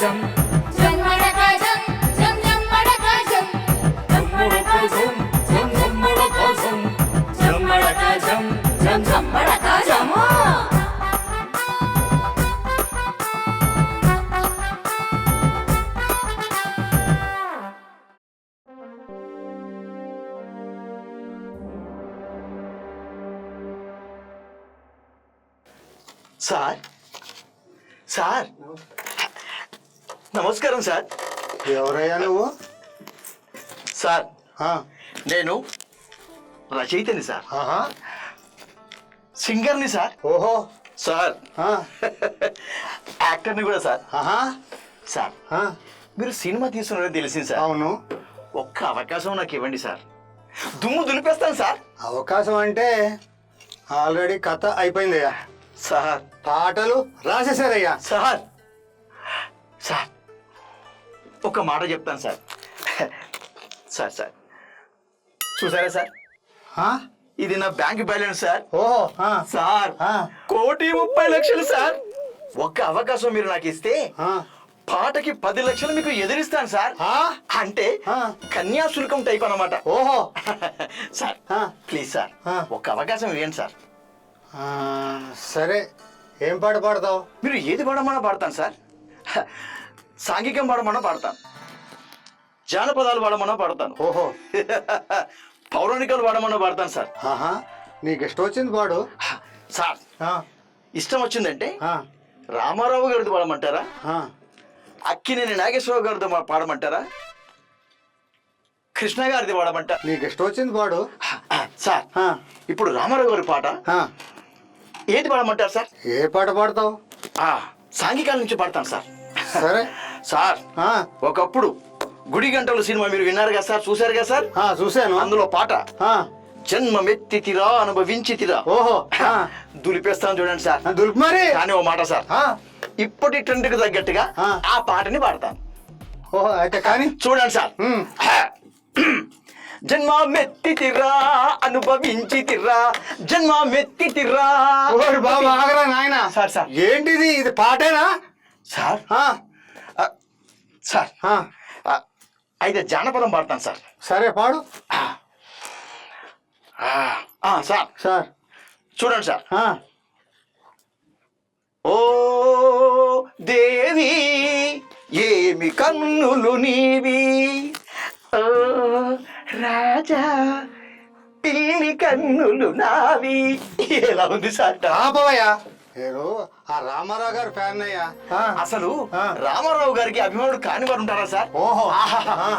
జం జమ్మడక జం జం జమ్మడక జం జమ్మడక జం జం జమ్మడక జం జమ్మడక జం జం జమ్మడక జం సార్ సార్ నమస్కారం సార్. ఎవరయ్యా నువ్వు? సార్ ఆ, నేను రచయితని సార్, ఆహా, సింగర్ని సార్. ఓహో, సార్ ఆ, యాక్టర్ని కూడా సార్. ఆహా, సార్ ఆ, మీరు సినిమా తీస్తున్నారని తెలిసింది సార్. అవును. ఒక్క అవకాశం నాకు ఇవ్వండి సార్, దుమ్ము దులిపేస్తాను సార్. అవకాశం అంటే ఆల్రెడీ కథ అయిపోయిందయ్యా. సార్ పాటలు రాసేసారయ్యా. సార్ సార్ ఒక మాట చెప్తాను సార్. సార్ సార్ చూసారా సార్, ఆ, ఇది నా బ్యాంక్ బ్యాలెన్స్ సార్. ఓహో, ఆ, సార్ ఆ, 1,30,00,000 సార్. ఒక్క అవకాశం మీరు నాకు ఇస్తే ఆ, పాటకి 10 లక్షలు మీకు ఎదిరిస్తాను సార్. ఆ, అంటే ఆ. కన్యాశుల్కం టైప్ అన్నమాట. ఓహో, సార్ ఆ. ప్లీజ్ సార్ ఆ. ఒక్క అవకాశం ఇవ్వండి సార్. ఆ, సరే, ఏం పాట పాడతావు? మీరు ఏది పాడమన్నా పాడతాను సార్. సాంఘికం పాడమన్నా పాడతాను, జానపదాలు పాడమన్నా పాడతాను, ఓహో, పౌరాణికాలు పాడమన్నా పాడతాను సార్. ఆహా, నీకు ఇష్టం వచ్చింది పాడు. సార్ ఆ, ఇష్టం వచ్చిందంటే ఆ, రామారావు గారిది పాడమంటారా, ఆ, అక్కినేని నాగేశ్వరరావు గారిది పాడమంటారా, కృష్ణ గారిది పాడమంటారా? నీకు ఇష్టం వచ్చింది పాడు. సార్ ఆ, ఇప్పుడు రామారావు గారి పాట ఆ, ఏంటి పాడమంటారు సార్? ఏ పాట పాడతావు? సాంఘికాల నుంచి పాడతాను సార్. సరే, సార్ ఆ, ఒకప్పుడు గుడి గంటలు సినిమా మీరు విన్నారు కదా సార్, చూశారు కదా సార్. ఆ, చూశాను. అందులో పాట ఆ, జన్మమెత్తితిరా అనుభవించితిరా, ఓహో, ఆ, దులిపేస్తాను చూడండి సార్. దులుపు మరి. కానీ ఓ మాట సార్, ఆ, ఇప్పటి ట్రెండ్కి తగ్గట్టుగా ఆ. ఆ పాటని పాడతాను ఓహో, అయితే కానీ. చూడండి సార్. ఉమ్, జన్మమెత్తితిరా అనుభవించితిరా, జన్మమెత్తితిరా. ఓరి బాబా, ఆగరా నాయన. సార్ సార్ ఏంటిది, ఇది పాటేనా? సార్ ఆ, సార్ ఆ, అయితే జానపదం పాడతాను సార్. సరే పాడు. సార్ సార్, చూడండి సార్. ఆ, ఓ దేవి ఏమి కన్నులు నీవి, ఓ రాజా పిల్లి కన్నులు నావి. ఎలా ఉంది సార్? ఆపవయ్యా. నేను ఆ రామారావు గారు ఫ్యాన్ అయ్యా. ఆ, అసలు ఆ. రామారావు గారికి అభిమానుడు కాని వారు ఉంటారా సార్? ఓహో, ఆహాహా. ఆ.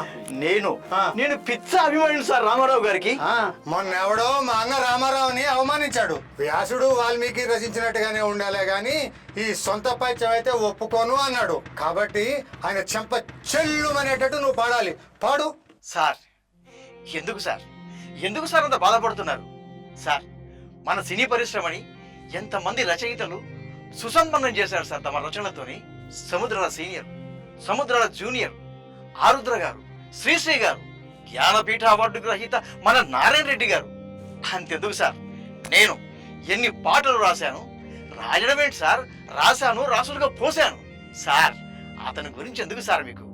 నేను ఆ. నేను పిచ్చ అభిమానుడు సార్ రామారావు గారికి. ఆ, మొన్న ఎవడో మా అన్న రామారావుని అవమానించాడు. వ్యాసుడు వాల్మీకి రచించినట్టుగానే ఉండాలే గాని ఈ సొంత పైత్యం అయితే ఒప్పుకోను అన్నాడు. కాబట్టి ఆయన చెంప చెల్లుమనేటట్టు నువ్వు పాడాలి. పాడు. సార్ ఎందుకు సార్, ఎందుకు సార్ అంత బాధపడుతున్నారు సార్? మన సినీ పరిశ్రమని ఎంతమంది రచయితలు సుసంపన్నం చేశారు సార్ తమ రచనలతోని. సముద్రాల సీనియర్, సముద్రాల జూనియర్, ఆరుద్ర గారు, శ్రీశ్రీ గారు, జ్ఞానపీఠ అవార్డు గ్రహీత మన నారాయణ రెడ్డి గారు. అంతెందుకు సార్, నేను ఎన్ని పాటలు రాశాను, రాయడం ఏంటి సార్, రాశాను, రాసులుగా పోసాను సార్. అతని గురించి ఎందుకు సార్ మీకు?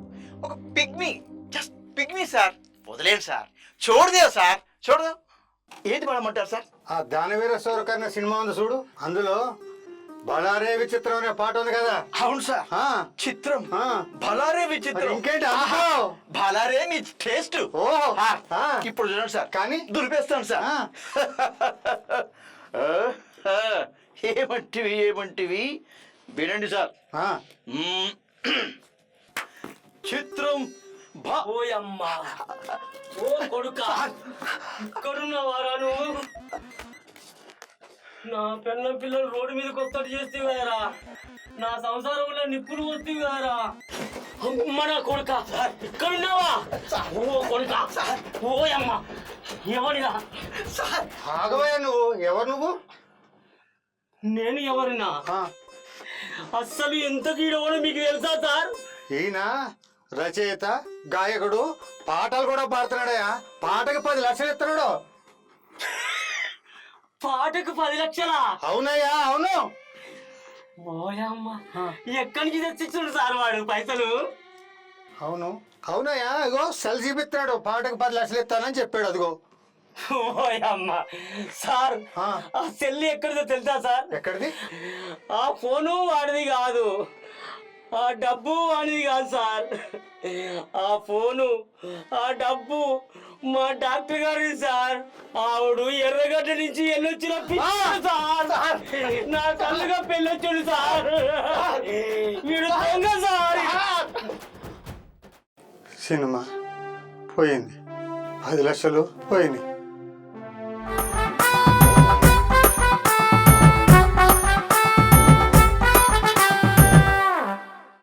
ఒక పిగ్మీ, జస్ట్ పిగ్మీ సార్. వదిలేండి సార్, చూడదేవు సార్, చూడదు. ఏంటి పాడమంటారు సార్? ఆ దానవీర సూరకర్ణ సినిమా ఉంది చూడు, అందులో బళారే విచిత్రం అనే పాట ఉంది కదా. అవును సార్. ఆ, చిత్రం, ఆ. భలారే మరి విచిత్రం. ఇంకేంటి ఆహా, అందుకో? భలారే మీ టేస్ట్. ఓహో, ఆ, ఆ. ఇప్పుడు చూడండి సార్, కానీ? దులిపేస్తాను సార్. ఆ. ఏమంటివి ఏమంటివి వినండి సార్. ఆ, మ్మ్. చిత్రం ఓయమ్మా, ఓ కొడుక, ఇక్కడున్నవారా నువ్వు? నా పెళ్ళ పిల్లలు రోడ్డు మీదకి వస్తాడు చేస్తేవారా, నా సంసారంలో నిప్పులు వస్తేవారా. మన కొడుక ఇక్కడున్నావా? ఓ కొడుక, ఓయమ్మా, ఎవరినా? ఆగవయ్యా, నువ్వు ఎవరు నువ్వు? నేను ఎవరినా? ఆ, అస్సలు ఎంత కీడవడో మీకు తెలుసా సార్? ఈయన రచయిత, గాయకుడు, పాటలు కూడా పాడుతున్నాడయ్యా. పాటకి 10 లక్షలు ఇస్తున్నాడు. పాటకు 10 లక్షలా? అవునయ్యా, అవును. ఓయమ్మ ఎక్కడి నుంచి తెచ్చిచ్చుడు సార్ వాడు పైసలు? అవును అవునయ్యా, ఇగో సెల్ చూపిస్తాడు, పాటకు 10 లక్షలు ఇస్తానని చెప్పాడు. అదిగో ఓయమ్మ సార్, ఆ. ఆ సెల్ ఎక్కడిదో తెలుసా సార్? ఎక్కడిది? ఆ ఫోను వాడిది కాదు, ఆ డబ్బు వాడిది కాదు సార్. ఆ ఫోను ఆ డబ్బు మా డాక్టర్ గారి సార్. ఆవిడు ఎర్రగడ్డ నుంచి ఎల్లొచ్చిన పిచ్చాడు సార్. నా కళ్ళుగా పెళ్ళొచ్చాడు సార్. వీడు దొంగ సార్. సినిమా పోయింది, 10 లక్షలు పోయినాయి.